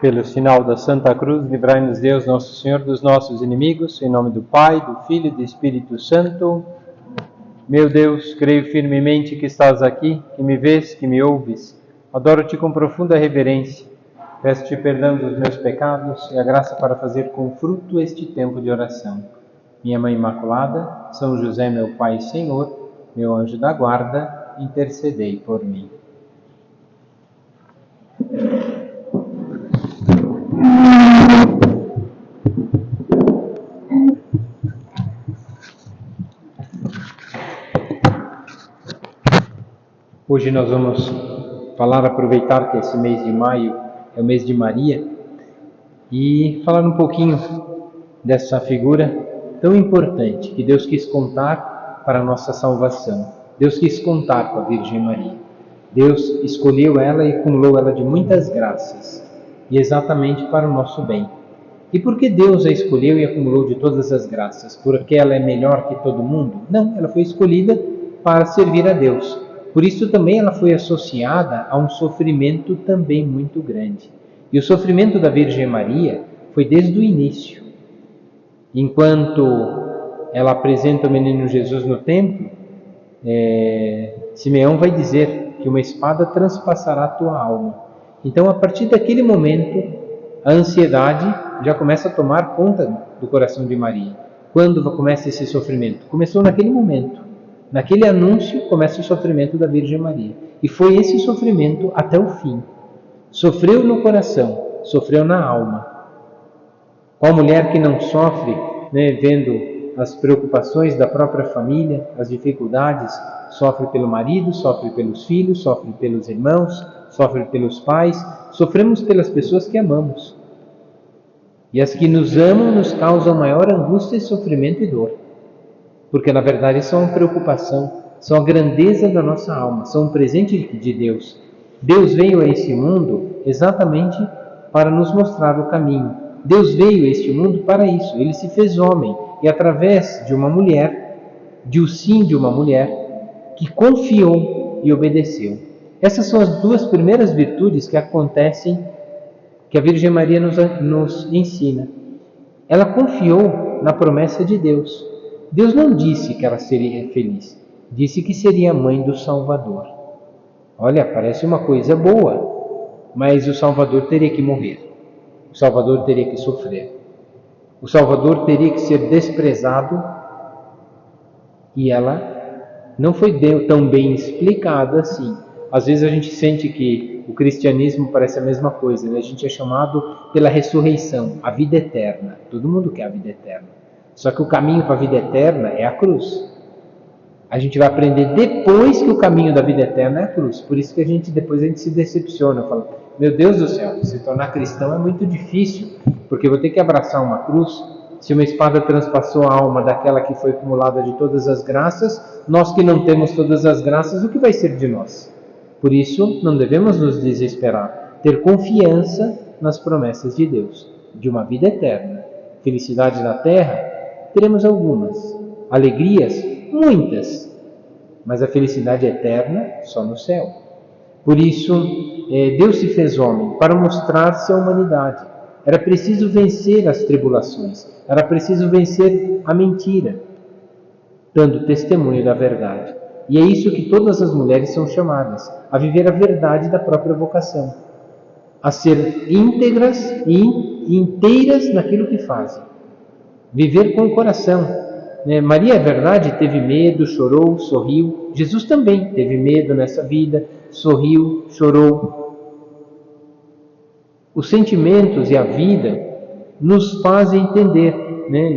Pelo sinal da Santa Cruz, livrai-nos Deus, nosso Senhor, dos nossos inimigos, em nome do Pai, do Filho e do Espírito Santo. Meu Deus, creio firmemente que estás aqui, que me vês, que me ouves. Adoro-te com profunda reverência. Peço-te perdão dos meus pecados e a graça para fazer com fruto este tempo de oração. Minha Mãe Imaculada, São José, meu Pai e Senhor, meu anjo da guarda, intercedei por mim. Hoje nós vamos aproveitar que esse mês de maio é o mês de Maria, e falar um pouquinho dessa figura tão importante que Deus quis contar para a nossa salvação. Deus quis contar com a Virgem Maria. Deus escolheu ela e cumulou ela de muitas graças, e exatamente para o nosso bem. E por que Deus a escolheu e acumulou de todas as graças? Porque ela é melhor que todo mundo? Não, ela foi escolhida para servir a Deus. Por isso também ela foi associada a um sofrimento também muito grande. E o sofrimento da Virgem Maria foi desde o início. Enquanto ela apresenta o menino Jesus no templo, Simeão vai dizer que uma espada transpassará a tua alma. Então, a partir daquele momento, a ansiedade já começa a tomar conta do coração de Maria. Quando começa esse sofrimento? Começou naquele momento. Naquele anúncio começa o sofrimento da Virgem Maria. E foi esse sofrimento até o fim. Sofreu no coração, sofreu na alma. Qual mulher que não sofre, vendo as preocupações da própria família, as dificuldades, sofre pelo marido, sofre pelos filhos, sofre pelos irmãos, sofre pelos pais, sofremos pelas pessoas que amamos. E as que nos amam nos causam maior angústia, sofrimento e dor. Porque na verdade são uma preocupação, são a grandeza da nossa alma, são um presente de Deus. Deus veio a esse mundo exatamente para nos mostrar o caminho. Deus veio a este mundo para isso. Ele se fez homem e através de uma mulher, de um sim de uma mulher, que confiou e obedeceu. Essas são as duas primeiras virtudes que acontecem, que a Virgem Maria nos ensina. Ela confiou na promessa de Deus. Deus não disse que ela seria feliz, disse que seria a mãe do Salvador. Olha, parece uma coisa boa, mas o Salvador teria que morrer. O Salvador teria que sofrer. O Salvador teria que ser desprezado, e ela não foi tão bem explicada assim. Às vezes a gente sente que o cristianismo parece a mesma coisa, né? A gente é chamado pela ressurreição, a vida eterna. Todo mundo quer a vida eterna. Só que o caminho para a vida eterna é a cruz. A gente vai aprender depois que o caminho da vida eterna é a cruz. Por isso que depois a gente se decepciona. Fala, meu Deus do céu, se tornar cristão é muito difícil, porque eu vou ter que abraçar uma cruz. Se uma espada transpassou a alma daquela que foi acumulada de todas as graças, nós que não temos todas as graças, o que vai ser de nós? Por isso, não devemos nos desesperar. Ter confiança nas promessas de Deus, de uma vida eterna. Felicidade na terra, teremos algumas. Alegrias, muitas. Mas a felicidade eterna, só no céu. Por isso, Deus se fez homem para mostrar-se à humanidade. Era preciso vencer as tribulações. Era preciso vencer a mentira, dando testemunho da verdade. E é isso que todas as mulheres são chamadas, a viver a verdade da própria vocação. A ser íntegras e inteiras naquilo que fazem. Viver com o coração. Maria, é verdade, teve medo, chorou, sorriu. Jesus também teve medo nessa vida, sorriu, chorou. Os sentimentos e a vida nos fazem entender.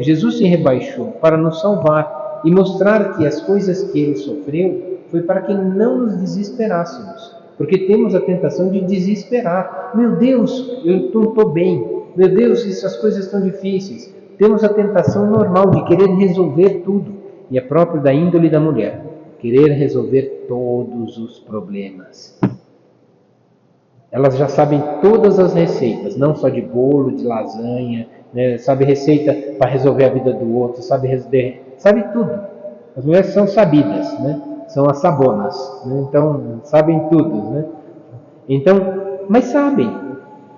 Jesus se rebaixou para nos salvar e mostrar que as coisas que ele sofreu foi para que não nos desesperássemos. Porque temos a tentação de desesperar. Meu Deus, eu não estou bem. Meu Deus, essas coisas estão difíceis. Temos a tentação normal de querer resolver tudo. E é próprio da índole da mulher. Querer resolver todos os problemas. Elas já sabem todas as receitas. Não só de bolo, de lasanha. Sabe receita para resolver a vida do outro. Sabe tudo. As mulheres são sabidas. São as sabonas. Então, sabem tudo. Então, mas sabem.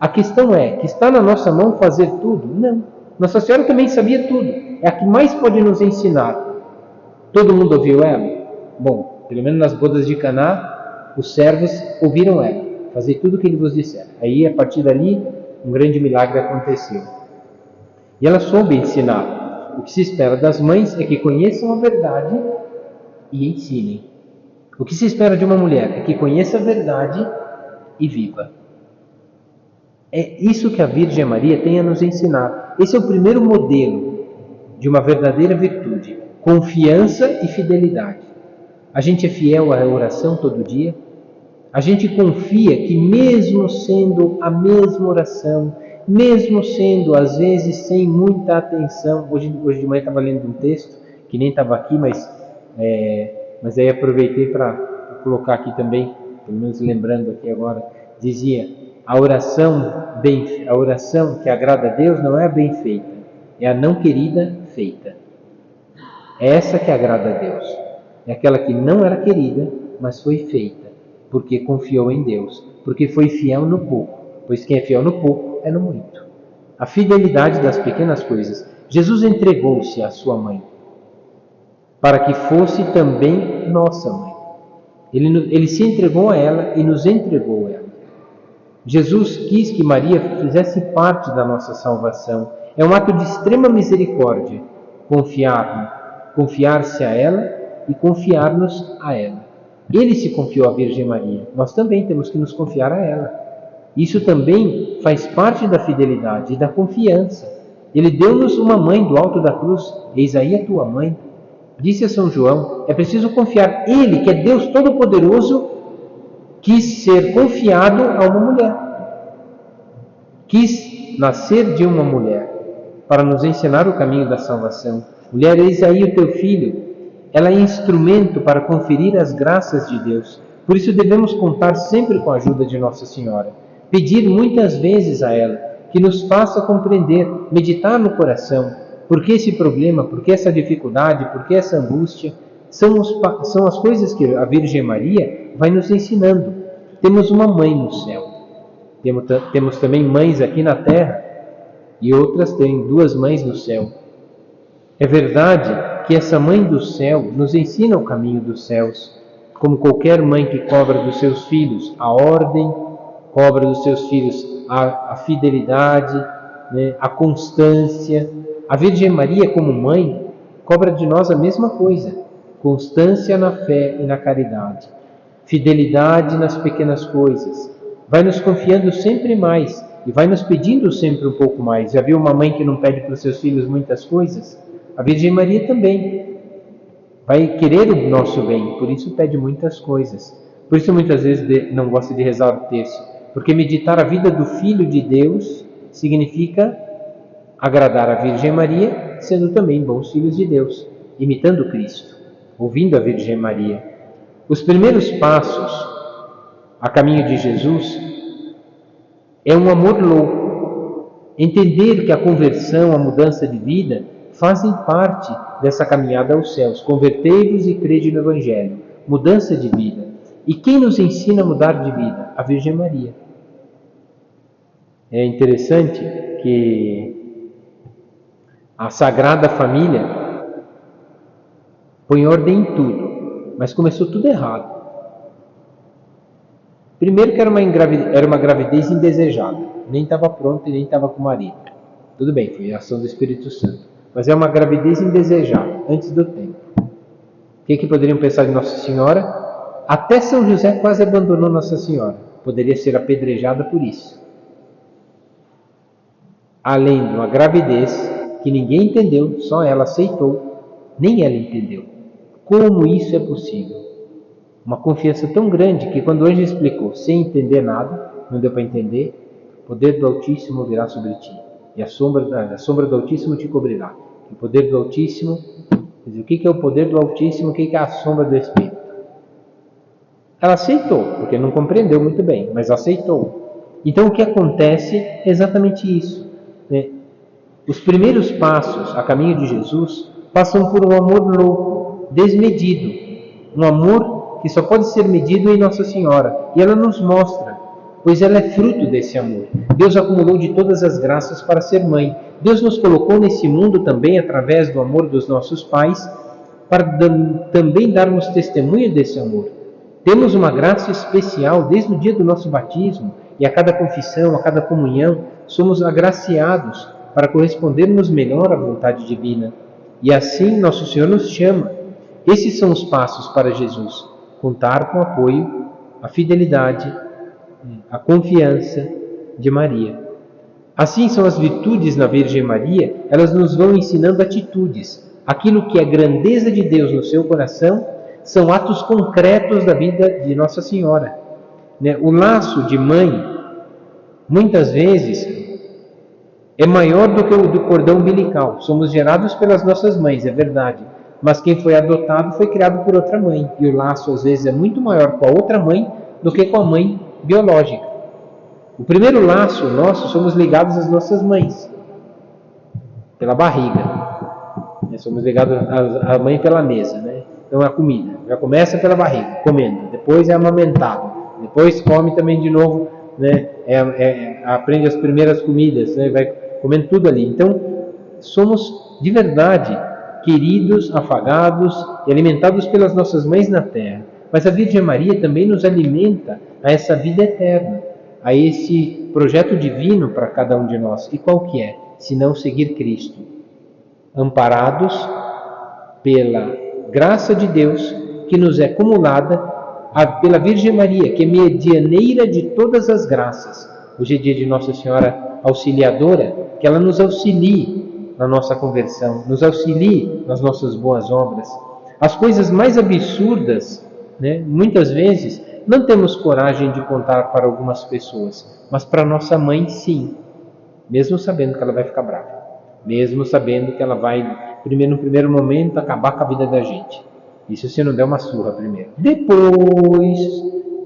A questão é que está na nossa mão fazer tudo? Não. Nossa Senhora também sabia tudo. É a que mais pode nos ensinar. Todo mundo ouviu ela? Bom, pelo menos nas bodas de Caná, os servos ouviram ela. Fazer tudo o que ele vos disser. Aí, a partir dali, um grande milagre aconteceu. E ela soube ensinar. O que se espera das mães é que conheçam a verdade e ensinem. O que se espera de uma mulher é que conheça a verdade e viva. É isso que a Virgem Maria tem a nos ensinar. Esse é o primeiro modelo de uma verdadeira virtude: confiança e fidelidade. A gente é fiel à oração todo dia? A gente confia que mesmo sendo a mesma oração, mesmo sendo às vezes sem muita atenção, hoje de manhã estava lendo um texto que nem estava aqui, mas aí aproveitei para colocar aqui também, pelo menos lembrando aqui agora, dizia: a oração que agrada a Deus não é a bem feita, é a não querida feita. É essa que agrada a Deus. É aquela que não era querida, mas foi feita, porque confiou em Deus, porque foi fiel no pouco, pois quem é fiel no pouco é no muito. A fidelidade das pequenas coisas. Jesus entregou-se à sua mãe, para que fosse também nossa mãe. Ele se entregou a ela e nos entregou a ela. Jesus quis que Maria fizesse parte da nossa salvação. É um ato de extrema misericórdia confiar-se a ela e confiar-nos a ela. Ele se confiou à Virgem Maria. Nós também temos que nos confiar a ela. Isso também faz parte da fidelidade e da confiança. Ele deu-nos uma mãe do alto da cruz. Eis aí a tua mãe. Disse a São João, é preciso confiar. Ele, que é Deus Todo-Poderoso, quis ser confiado a uma mulher. Quis nascer de uma mulher para nos ensinar o caminho da salvação. Mulher, eis aí o teu filho. Ela é instrumento para conferir as graças de Deus. Por isso devemos contar sempre com a ajuda de Nossa Senhora. Pedir muitas vezes a ela que nos faça compreender, meditar no coração, por que esse problema, por que essa dificuldade, por que essa angústia. São as coisas que a Virgem Maria vai nos ensinando. Temos uma mãe no céu. Temos também mães aqui na terra e outras têm 2 mães no céu. É verdade que essa mãe do céu nos ensina o caminho dos céus, como qualquer mãe que cobra dos seus filhos a ordem, cobra dos seus filhos a fidelidade, né, a constância. A Virgem Maria, como mãe, cobra de nós a mesma coisa: constância na fé e na caridade, fidelidade nas pequenas coisas. Vai nos confiando sempre mais e vai nos pedindo sempre um pouco mais. Já viu uma mãe que não pede para os seus filhos muitas coisas? A Virgem Maria também vai querer o nosso bem, por isso pede muitas coisas. Por isso muitas vezes não gosta de rezar o texto, porque meditar a vida do Filho de Deus significa agradar a Virgem Maria, sendo também bons filhos de Deus, imitando Cristo, ouvindo a Virgem Maria. Os primeiros passos a caminho de Jesus é um amor louco. Entender que a conversão, a mudança de vida, fazem parte dessa caminhada aos céus. Convertei-vos e crede no Evangelho. Mudança de vida. E quem nos ensina a mudar de vida? A Virgem Maria. É interessante que a Sagrada Família põe ordem em tudo, mas começou tudo errado. Primeiro que era uma gravidez indesejada, nem estava pronta e nem estava com o marido. Tudo bem, foi a ação do Espírito Santo. Mas é uma gravidez indesejada, antes do tempo. O que poderiam pensar de Nossa Senhora? Até São José quase abandonou Nossa Senhora. Poderia ser apedrejada por isso. Além de uma gravidez que ninguém entendeu, só ela aceitou, nem ela entendeu. Como isso é possível? Uma confiança tão grande que quando o anjo explicou, sem entender nada, não deu para entender, o poder do Altíssimo virá sobre ti, e a sombra do Altíssimo te cobrirá. O poder do Altíssimo, quer dizer, o que é o poder do Altíssimo, o que é a sombra do Espírito? Ela aceitou, porque não compreendeu muito bem, mas aceitou. Então o que acontece é exatamente isso, né? Os primeiros passos a caminho de Jesus passam por um amor louco, desmedido, um amor que só pode ser medido em Nossa Senhora. E ela nos mostra. pois ela é fruto desse amor. Deus acumulou de todas as graças para ser mãe. Deus nos colocou nesse mundo também através do amor dos nossos pais, para também darmos testemunho desse amor. Temos uma graça especial desde o dia do nosso batismo, e a cada confissão, a cada comunhão, somos agraciados para correspondermos melhor à vontade divina. E assim nosso Senhor nos chama. Esses são os passos para Jesus: contar com o apoio, a fidelidade, a confiança de Maria. Assim são as virtudes na Virgem Maria, elas nos vão ensinando atitudes. Aquilo que é grandeza de Deus no seu coração são atos concretos da vida de Nossa Senhora. O laço de mãe, muitas vezes, é maior do que o do cordão umbilical. Somos gerados pelas nossas mães, é verdade. Mas quem foi adotado foi criado por outra mãe. E o laço, às vezes, é muito maior com a outra mãe do que com a mãe biológica. O primeiro laço nosso, somos ligados às nossas mães, pela barriga. Somos ligados à mãe pela mesa, né? Então a comida já começa pela barriga, comendo. Depois é amamentado. Depois come também de novo, né? Aprende as primeiras comidas, né? Vai comendo tudo ali. Então somos de verdade queridos, afagados e alimentados pelas nossas mães na terra. Mas a Virgem Maria também nos alimenta a essa vida eterna, a esse projeto divino para cada um de nós. E qual que é? Se não seguir Cristo, amparados pela graça de Deus que nos é acumulada pela Virgem Maria, que é medianeira de todas as graças. Hoje é dia de Nossa Senhora Auxiliadora, que ela nos auxilie na nossa conversão, nos auxilie nas nossas boas obras. As coisas mais absurdas, né, muitas vezes, não temos coragem de contar para algumas pessoas, mas para nossa mãe, sim, mesmo sabendo que ela vai ficar brava, mesmo sabendo que ela vai, no primeiro momento, acabar com a vida da gente. Isso se não der uma surra primeiro. Depois,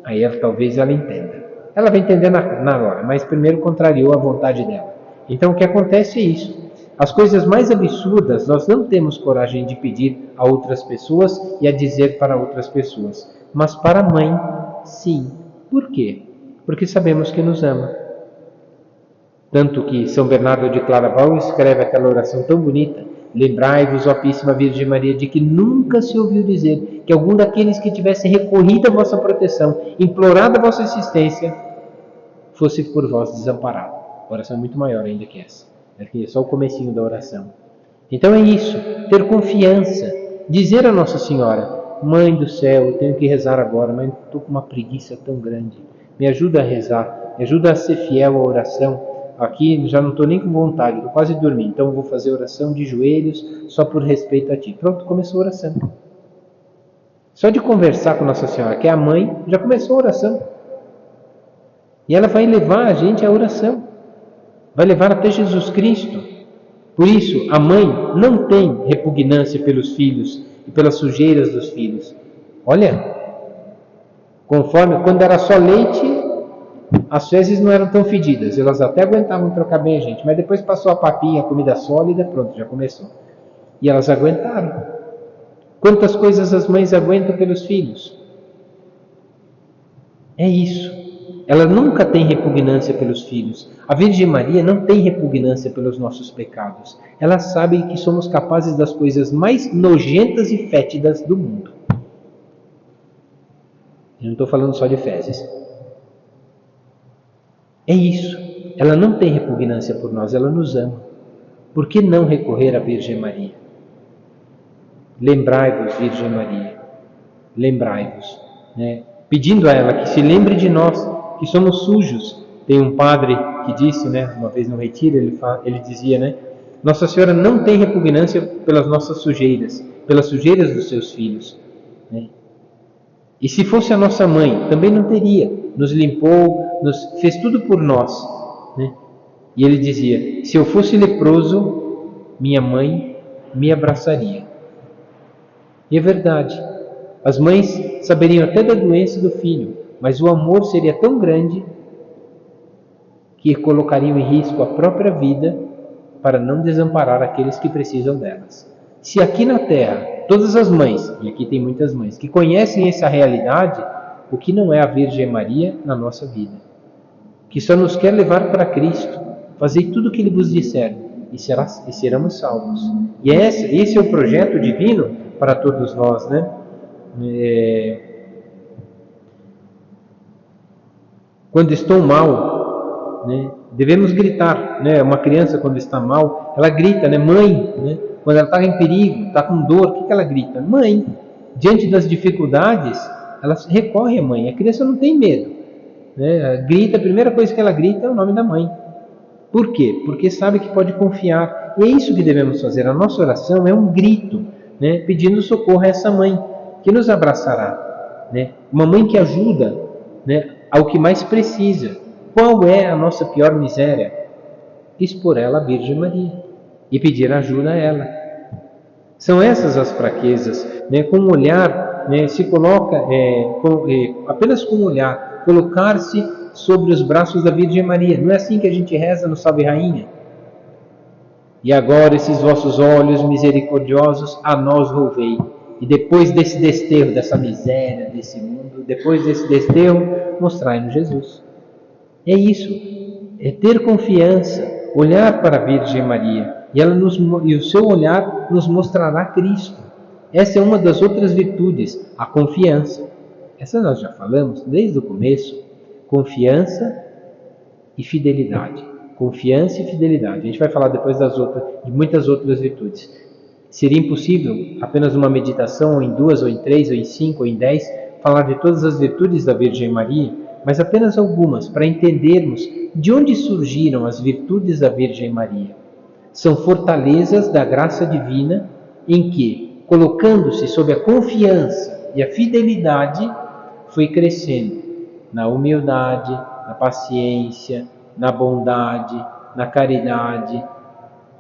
aí talvez ela entenda. Ela vai entender na hora, mas primeiro contrariou a vontade dela. Então o que acontece é isso. As coisas mais absurdas nós não temos coragem de pedir a outras pessoas e a dizer para outras pessoas. Mas para a mãe, sim. Por quê? Porque sabemos que nos ama. Tanto que São Bernardo de Claraval escreve aquela oração tão bonita: lembrai-vos, ó Puríssima Virgem Maria, de que nunca se ouviu dizer que algum daqueles que tivesse recorrido à vossa proteção, implorado a vossa assistência, fosse por vós desamparado. A oração é muito maior ainda que essa. Aqui é só o comecinho da oração. Então é isso, ter confiança, dizer a Nossa Senhora: Mãe do céu, eu tenho que rezar agora, mas estou com uma preguiça tão grande. Me ajuda a rezar, me ajuda a ser fiel à oração. Aqui já não estou nem com vontade, estou quase dormindo, então eu vou fazer oração de joelhos só por respeito a Ti. Pronto, começou a oração. Só de conversar com Nossa Senhora, que é a mãe, já começou a oração. E ela vai levar a gente à oração, vai levar até Jesus Cristo. Por isso, a mãe não tem repugnância pelos filhos e pelas sujeiras dos filhos. Olha, conforme quando era só leite, as fezes não eram tão fedidas, elas até aguentavam trocar bem a gente, mas depois passou a papinha, a comida sólida, pronto, já começou. E elas aguentaram. Quantas coisas as mães aguentam pelos filhos? É isso. Ela nunca tem repugnância pelos filhos. A Virgem Maria não tem repugnância pelos nossos pecados. Ela sabe que somos capazes das coisas mais nojentas e fétidas do mundo. Eu não estou falando só de fezes. É isso. Ela não tem repugnância por nós, ela nos ama. Por que não recorrer à Virgem Maria? Lembrai-vos, Virgem Maria. Lembrai-vos. Né? Pedindo a ela que se lembre de nós, que somos sujos. Tem um padre que disse, né, uma vez no retiro, ele dizia, né, Nossa Senhora não tem repugnância pelas nossas sujeiras, pelas sujeiras dos seus filhos. Né? E se fosse a nossa mãe, também não teria. Nos limpou, fez tudo por nós. Né? E ele dizia: se eu fosse leproso, minha mãe me abraçaria. E é verdade. As mães saberiam até da doença do filho, mas o amor seria tão grande que colocariam em risco a própria vida para não desamparar aqueles que precisam delas. Se aqui na Terra, todas as mães, e aqui tem muitas mães, que conhecem essa realidade, o que não é a Virgem Maria na nossa vida? que só nos quer levar para Cristo. Fazei tudo o que Ele vos disser, e seremos salvos. E esse é o projeto divino para todos nós, né? Quando estou mal, né, devemos gritar, né? Uma criança, quando está mal, ela grita, né? Mãe, né? Quando ela está em perigo, está com dor, o que ela grita? Mãe. Diante das dificuldades, ela recorre à mãe. A criança não tem medo, né? Grita, a primeira coisa que ela grita é o nome da mãe. Por quê? Porque sabe que pode confiar. E é isso que devemos fazer. A nossa oração é um grito, né? Pedindo socorro a essa mãe, que nos abraçará, né? Uma mãe que ajuda, né, ao que mais precisa. Qual é a nossa pior miséria? Expor ela à Virgem Maria e pedir ajuda a ela. São essas as fraquezas, né? Com um olhar, né, se coloca, apenas com um olhar, colocar-se sobre os braços da Virgem Maria. Não é assim que a gente reza no Salve Rainha? E agora esses vossos olhos misericordiosos a nós volvei. E depois desse desterro, dessa miséria, desse mundo, depois desse desterro, mostrai-nos Jesus. É isso, é ter confiança, olhar para a Virgem Maria, e o seu olhar nos mostrará Cristo. Essa é uma das outras virtudes, a confiança. Essa nós já falamos desde o começo. Confiança e fidelidade. Confiança e fidelidade. A gente vai falar depois de muitas outras virtudes. Seria impossível, apenas uma meditação, ou em 2, ou em 3, ou em 5, ou em 10, falar de todas as virtudes da Virgem Maria, mas apenas algumas, para entendermos de onde surgiram as virtudes da Virgem Maria. São fortalezas da graça divina em que, colocando-se sob a confiança e a fidelidade, foi crescendo na humildade, na paciência, na bondade, na caridade,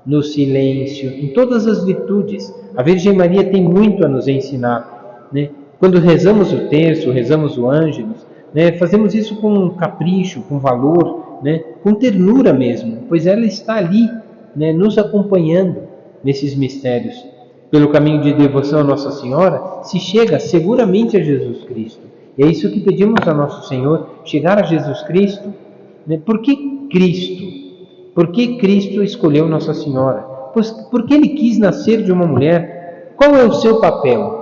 no silêncio, em todas as virtudes. A Virgem Maria tem muito a nos ensinar, né? Quando rezamos o terço, rezamos o Ângelus, né, fazemos isso com capricho, com valor, né, com ternura mesmo, pois ela está ali, né, nos acompanhando nesses mistérios. Pelo caminho de devoção a Nossa Senhora, se chega seguramente a Jesus Cristo. E é isso que pedimos a Nosso Senhor, chegar a Jesus Cristo. Né? Por que Cristo? Por que Cristo escolheu Nossa Senhora? Porque Ele quis nascer de uma mulher. Qual é o seu papel?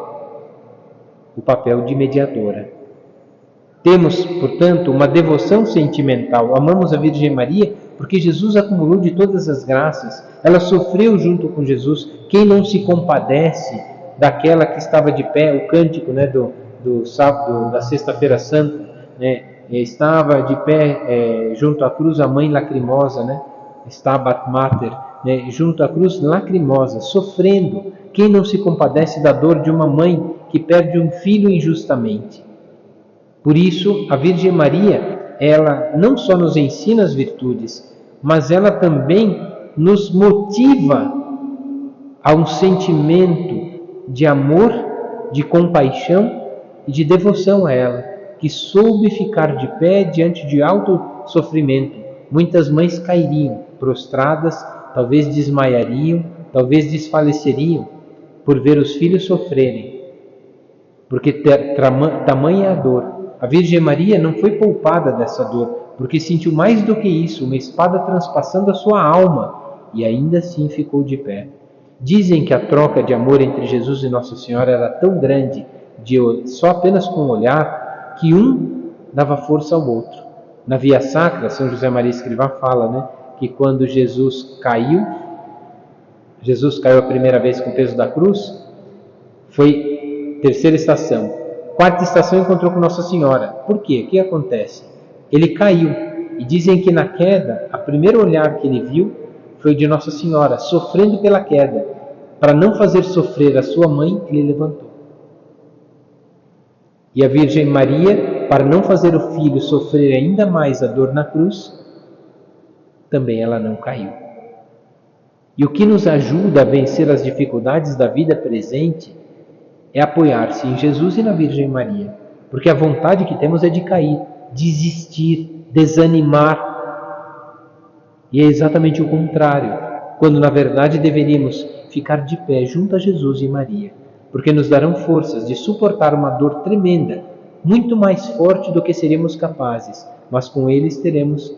O papel de mediadora. Temos, portanto, uma devoção sentimental. Amamos a Virgem Maria porque Jesus acumulou de todas as graças. Ela sofreu junto com Jesus. Quem não se compadece daquela que estava de pé? O cântico, né, do sábado, da Sexta-feira Santa, né, estava de pé junto à cruz a mãe lacrimosa, né, Stabat Mater, né, junto à cruz lacrimosa, sofrendo. Quem não se compadece da dor de uma mãe que perde um filho injustamente? Por isso, a Virgem Maria, ela não só nos ensina as virtudes, mas ela também nos motiva a um sentimento de amor, de compaixão e de devoção a ela, que soube ficar de pé diante de alto sofrimento. Muitas mães cairiam prostradas, talvez desmaiariam, talvez desfaleceriam por ver os filhos sofrerem, porque tamanha é a dor. A Virgem Maria não foi poupada dessa dor, porque sentiu mais do que isso, uma espada transpassando a sua alma, e ainda assim ficou de pé. Dizem que a troca de amor entre Jesus e Nossa Senhora era tão grande, só apenas com o olhar, que um dava força ao outro. Na Via Sacra, São José Maria Escrivá fala, né, que quando Jesus caiu a primeira vez com o peso da cruz, foi terceira estação. Quarta estação encontrou com Nossa Senhora. Por quê? O que acontece? Ele caiu. E dizem que na queda, o primeiro olhar que ele viu foi de Nossa Senhora, sofrendo pela queda. Para não fazer sofrer a sua mãe, ele levantou. E a Virgem Maria, para não fazer o filho sofrer ainda mais a dor na cruz, também ela não caiu. E o que nos ajuda a vencer as dificuldades da vida presente é apoiar-se em Jesus e na Virgem Maria, porque a vontade que temos é de cair, desistir, desanimar. E é exatamente o contrário, quando na verdade deveríamos ficar de pé junto a Jesus e Maria, porque nos darão forças de suportar uma dor tremenda, muito mais forte do que seríamos capazes, mas com eles teremos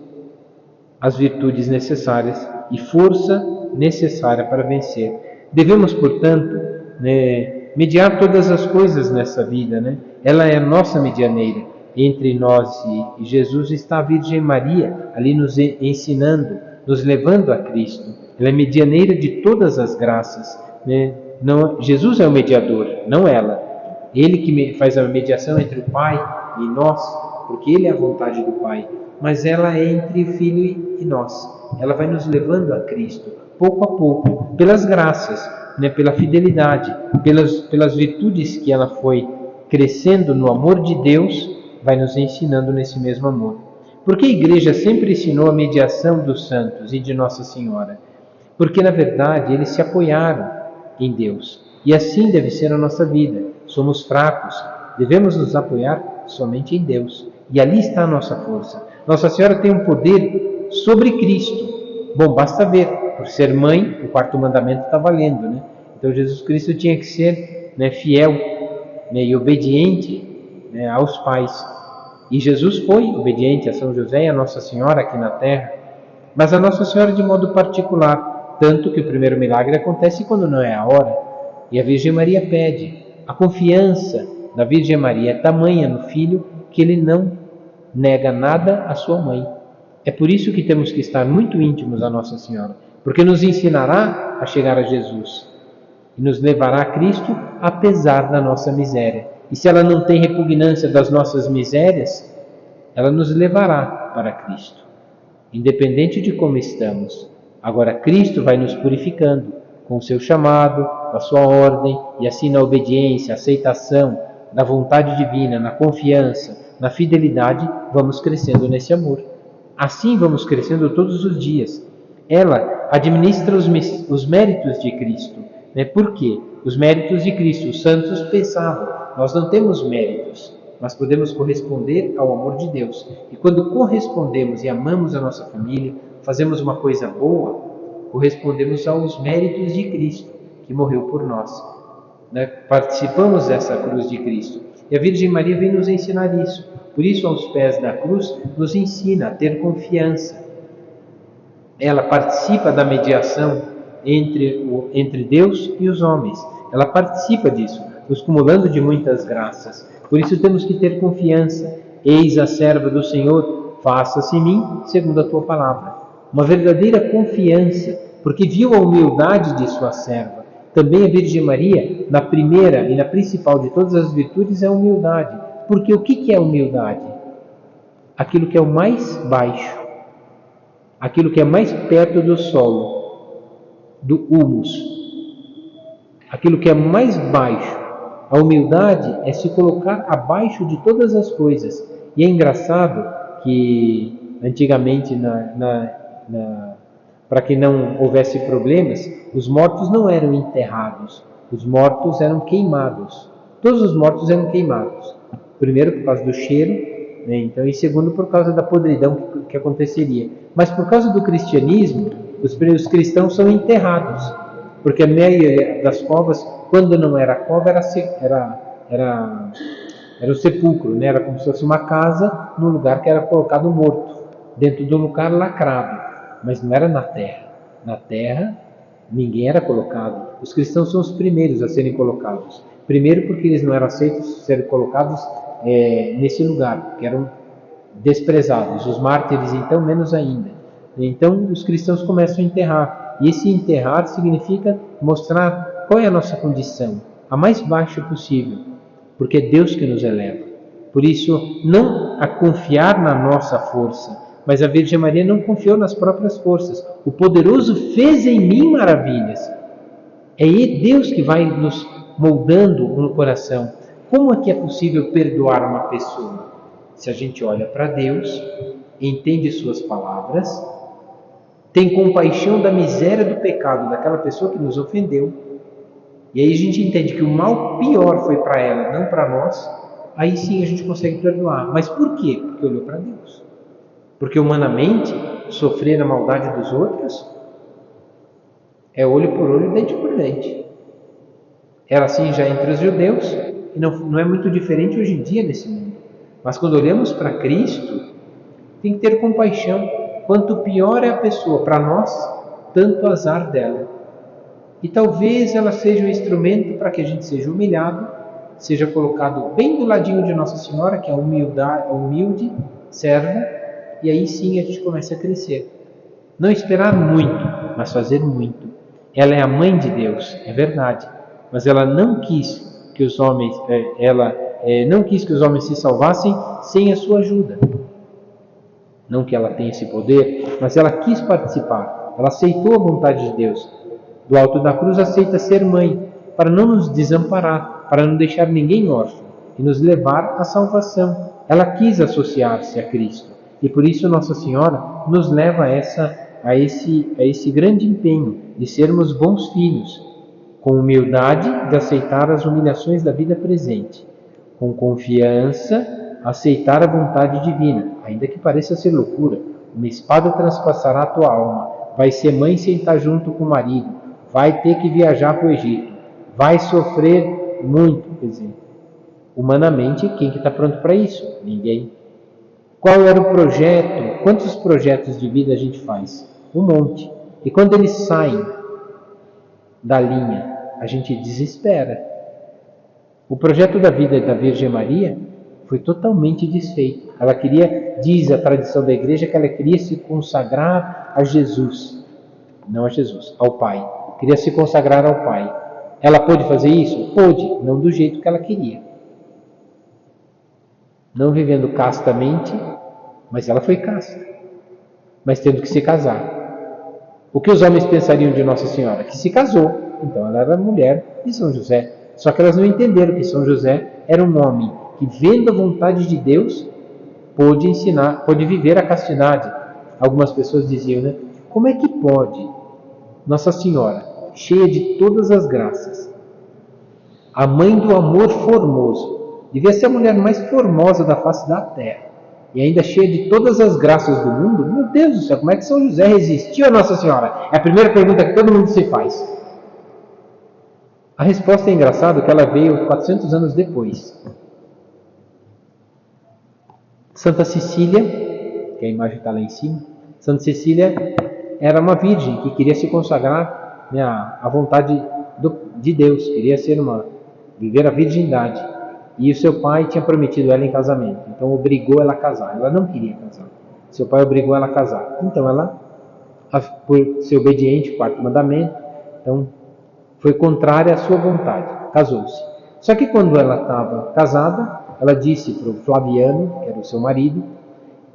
as virtudes necessárias e força necessária para vencer. Devemos, portanto, mediar todas as coisas nessa vida. Ela é a nossa medianeira. Entre nós e Jesus está a Virgem Maria, ali nos ensinando, nos levando a Cristo. Ela é medianeira de todas as graças. Não, Jesus é o mediador, não ela. Ele que faz a mediação entre o Pai e nós, porque Ele é a vontade do Pai. Mas ela é entre o Filho e nós. Ela vai nos levando a Cristo, pouco a pouco, pelas graças, pela fidelidade, pelas virtudes que ela foi crescendo no amor de Deus, vai nos ensinando nesse mesmo amor. Porque a Igreja sempre ensinou a mediação dos santos e de Nossa Senhora? Porque, na verdade, eles se apoiaram em Deus. E assim deve ser a nossa vida. Somos fracos, devemos nos apoiar somente em Deus. E ali está a nossa força. Nossa Senhora tem um poder sobre Cristo. Bom, basta ver, por ser mãe, o quarto mandamento está valendo, Então Jesus Cristo tinha que ser fiel e obediente aos pais. E Jesus foi obediente a São José e a Nossa Senhora aqui na terra, mas a Nossa Senhora de modo particular, tanto que o primeiro milagre acontece quando não é a hora, e a Virgem Maria pede. A confiança da Virgem Maria é tamanha no Filho que ele não nega nada à sua mãe. É por isso que temos que estar muito íntimos a Nossa Senhora, porque nos ensinará a chegar a Jesus e nos levará a Cristo apesar da nossa miséria. E se ela não tem repugnância das nossas misérias, ela nos levará para Cristo, independente de como estamos. Agora, Cristo vai nos purificando com o seu chamado, com a sua ordem, e assim na obediência, aceitação da vontade divina, na confiança, na fidelidade, vamos crescendo nesse amor. Assim vamos crescendo todos os dias. Ela administra os méritos de Cristo. Por quê? Os méritos de Cristo, os santos pensavam, nós não temos méritos, mas podemos corresponder ao amor de Deus. E quando correspondemos e amamos a nossa família, fazemos uma coisa boa, correspondemos aos méritos de Cristo, que morreu por nós. Participamos dessa cruz de Cristo. E a Virgem Maria vem nos ensinar isso. Por isso, aos pés da cruz, nos ensina a ter confiança. Ela participa da mediação entre Deus e os homens. Ela participa disso, nos cumulando de muitas graças. Por isso temos que ter confiança. Eis a serva do Senhor, faça-se em mim segundo a tua palavra. Uma verdadeira confiança, porque viu a humildade de sua serva. Também a Virgem Maria, na primeira e na principal de todas as virtudes, é a humildade. Porque o que é humildade? Aquilo que é o mais baixo, aquilo que é mais perto do solo, do humus, aquilo que é mais baixo. A humildade é se colocar abaixo de todas as coisas. E é engraçado que antigamente, para que não houvesse problemas, os mortos não eram enterrados, os mortos eram queimados. Todos os mortos eram queimados. Primeiro por causa do cheiro, então, e segundo por causa da podridão que aconteceria. Mas por causa do cristianismo, os cristãos são enterrados, porque a maioria das covas, quando não era cova, era o sepulcro, era como se fosse uma casa num lugar que era colocado morto, dentro de um lugar lacrado, mas não era na terra. Na terra, ninguém era colocado. Os cristãos são os primeiros a serem colocados. Primeiro porque eles não eram aceitos serem colocados nesse lugar, que eram desprezados. Os mártires, então, menos ainda. Então, os cristãos começam a enterrar. E esse enterrar significa mostrar qual é a nossa condição, a mais baixa possível, porque é Deus que nos eleva. Por isso, não a confiar na nossa força, mas a Virgem Maria não confiou nas próprias forças. O poderoso fez em mim maravilhas. É Deus que vai nos moldando no coração. Como é que é possível perdoar uma pessoa? Se a gente olha para Deus, entende suas palavras, tem compaixão da miséria do pecado daquela pessoa que nos ofendeu, e aí a gente entende que o mal pior foi para ela, não para nós, aí sim a gente consegue perdoar. Mas por quê? Porque olhou para Deus. Porque humanamente, sofrer a maldade dos outros é olho por olho, dente por dente. Era assim já entre os judeus, e não é muito diferente hoje em dia nesse mundo. Mas quando olhamos para Cristo, tem que ter compaixão. quanto pior é a pessoa para nós, tanto azar dela. E talvez ela seja um instrumento para que a gente seja humilhado, seja colocado bem do ladinho de Nossa Senhora, que é a humilde serva, e aí sim a gente começa a crescer. Não esperar muito, mas fazer muito. Ela é a mãe de Deus, é verdade, mas ela não quis que os homens, não quis que os homens se salvassem sem a sua ajuda. Não que ela tenha esse poder, mas ela quis participar. Ela aceitou a vontade de Deus. Do alto da cruz aceita ser mãe, para não nos desamparar, para não deixar ninguém órfão e nos levar à salvação. Ela quis associar-se a Cristo e por isso Nossa Senhora nos leva a esse grande empenho de sermos bons filhos, com humildade de aceitar as humilhações da vida presente, com confiança aceitar a vontade divina, ainda que pareça ser loucura. Uma espada transpassará a tua alma, vai ser mãe sem estar junto com o marido, vai ter que viajar para o Egito, vai sofrer muito. Quer dizer, humanamente, quem que está pronto para isso? Ninguém. Qual era o projeto? Quantos projetos de vida a gente faz? Um monte. E quando eles saem da linha, a gente desespera. O projeto da vida da Virgem Maria foi totalmente desfeito. Ela queria, diz a tradição da igreja, que ela queria se consagrar a Jesus. Não a Jesus, ao Pai. Queria se consagrar ao Pai. Ela pôde fazer isso? Pôde, não do jeito que ela queria. Não vivendo castamente, mas ela foi casta. Mas tendo que se casar. O que os homens pensariam de Nossa Senhora? Que se casou. Então ela era mulher de São José. Só que elas não entenderam que São José era um homem que, vendo a vontade de Deus, pôde viver a castidade. Algumas pessoas diziam, né? Como é que pode Nossa Senhora, cheia de todas as graças, a mãe do amor formoso, devia ser a mulher mais formosa da face da terra, e ainda cheia de todas as graças do mundo? Meu Deus do céu, como é que São José resistiu a Nossa Senhora? É a primeira pergunta que todo mundo se faz. A resposta é engraçada, que ela veio 400 anos depois. Santa Cecília, que a imagem está lá em cima, Santa Cecília era uma virgem que queria se consagrar, né, à vontade de Deus, queria viver a virgindade. E o seu pai tinha prometido ela em casamento, então obrigou ela a casar. Ela não queria casar, seu pai obrigou ela a casar. Então ela, por ser obediente, o quarto mandamento, então foi contrária à sua vontade, casou-se. Só que quando ela estava casada, ela disse para o Flaviano, que era o seu marido,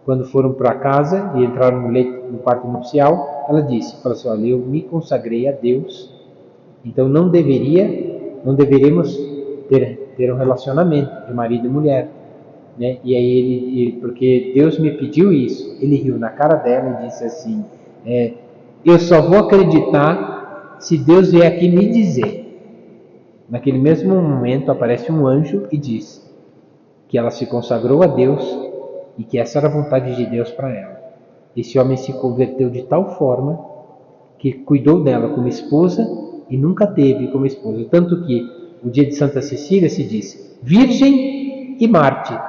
quando foram para casa e entraram no quarto nupcial, ela falou assim, olha, eu me consagrei a Deus, então não deveríamos ter um relacionamento de marido e mulher. Né? E aí porque Deus me pediu isso, ele riu na cara dela e disse assim, eu só vou acreditar se Deus vier aqui me dizer. Naquele mesmo momento aparece um anjo e diz que ela se consagrou a Deus e que essa era a vontade de Deus para ela. Esse homem se converteu de tal forma que cuidou dela como esposa e nunca teve como esposa. Tanto que o dia de Santa Cecília se diz virgem e mártir.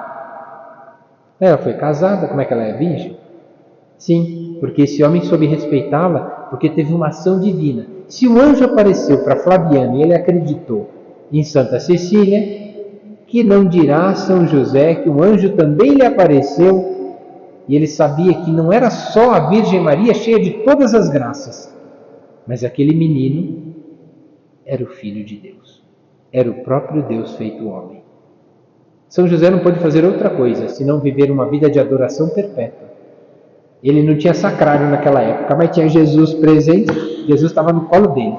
Ela foi casada, como é que ela é virgem? Sim, porque esse homem soube respeitá-la porque teve uma ação divina. Se o anjo apareceu para Flaviano e ele acreditou em Santa Cecília, que não dirá São José que o anjo também lhe apareceu e ele sabia que não era só a Virgem Maria cheia de todas as graças, mas aquele menino era o Filho de Deus, era o próprio Deus feito homem. São José não pôde fazer outra coisa senão viver uma vida de adoração perpétua. Ele não tinha sacrário naquela época, mas tinha Jesus presente, Jesus estava no colo dele.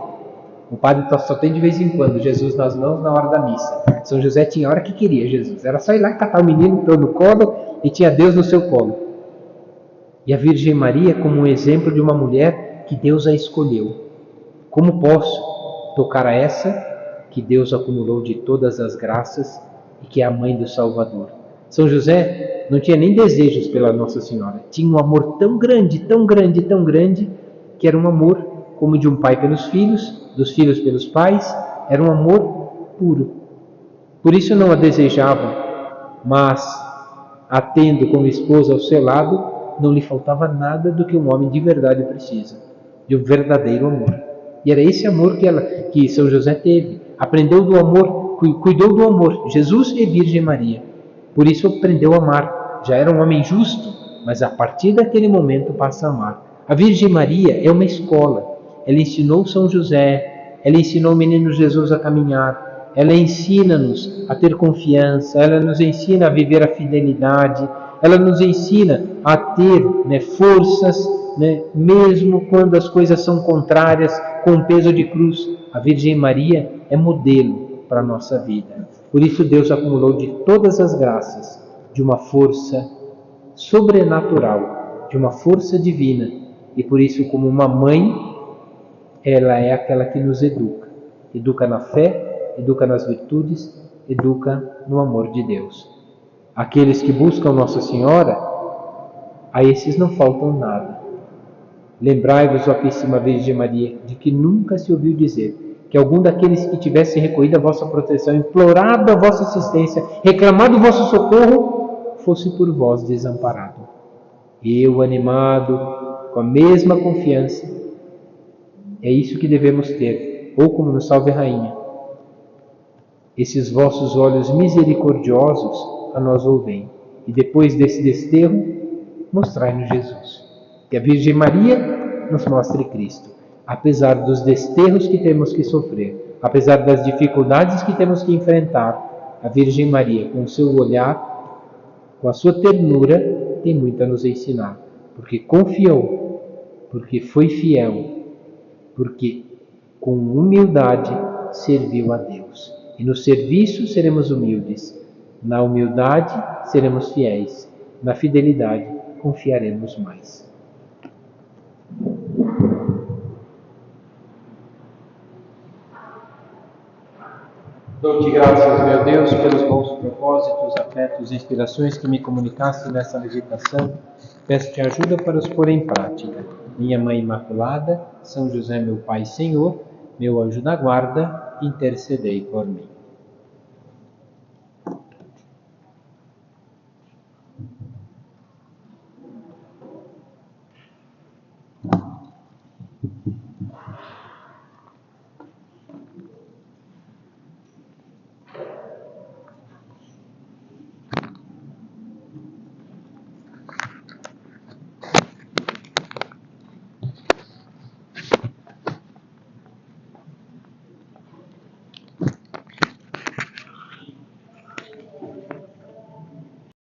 O padre só tem de vez em quando Jesus nas mãos na hora da missa. São José tinha a hora que queria Jesus. Era só ir lá e catar o menino todo no colo e tinha Deus no seu colo. E a Virgem Maria como um exemplo de uma mulher que Deus a escolheu. Como posso tocar a essa que Deus acumulou de todas as graças e que é a mãe do Salvador? São José não tinha nem desejos pela Nossa Senhora. Tinha um amor tão grande, tão grande, tão grande, que era um amor como de um pai pelos filhos, dos filhos pelos pais, era um amor puro. Por isso não a desejava, mas a tendo como esposa ao seu lado, não lhe faltava nada do que um homem de verdade precisa, de um verdadeiro amor. E era esse amor que São José teve. Aprendeu do amor, cuidou do amor, Jesus e Virgem Maria. Por isso aprendeu a amar. Já era um homem justo, mas a partir daquele momento passa a amar. A Virgem Maria é uma escola. Ela ensinou São José, ela ensinou o menino Jesus a caminhar, ela ensina-nos a ter confiança, ela nos ensina a viver a fidelidade, ela nos ensina a ter forças, mesmo quando as coisas são contrárias, com o peso de cruz. A Virgem Maria é modelo para a nossa vida. Por isso Deus acumulou de todas as graças, de uma força sobrenatural, de uma força divina. E por isso, como uma mãe, ela é aquela que nos educa. Educa na fé, educa nas virtudes, educa no amor de Deus. Aqueles que buscam Nossa Senhora, a esses não faltam nada. Lembrai-vos, ó Santíssima Virgem Maria, de que nunca se ouviu dizer que algum daqueles que tivesse recorrido a vossa proteção, implorado a vossa assistência, reclamado o vosso socorro, fosse por vós desamparado. Eu, animado, com a mesma confiança, é isso que devemos ter, ou como no Salve Rainha. Esses vossos olhos misericordiosos a nós ouvem, e depois desse desterro, mostrai-nos Jesus. Que a Virgem Maria nos mostre Cristo, apesar dos desterros que temos que sofrer, apesar das dificuldades que temos que enfrentar. A Virgem Maria, com o seu olhar, com a sua ternura, tem muito a nos ensinar, porque confiou, porque foi fiel, porque com humildade serviu a Deus. E no serviço seremos humildes, na humildade seremos fiéis, na fidelidade confiaremos mais. Dou-te graças, meu Deus, pelos bons propósitos, afetos e inspirações que me comunicaste nessa meditação. Peço-te ajuda para os pôr em prática. Minha Mãe Imaculada, São José, meu Pai e Senhor, meu anjo da guarda, intercedei por mim.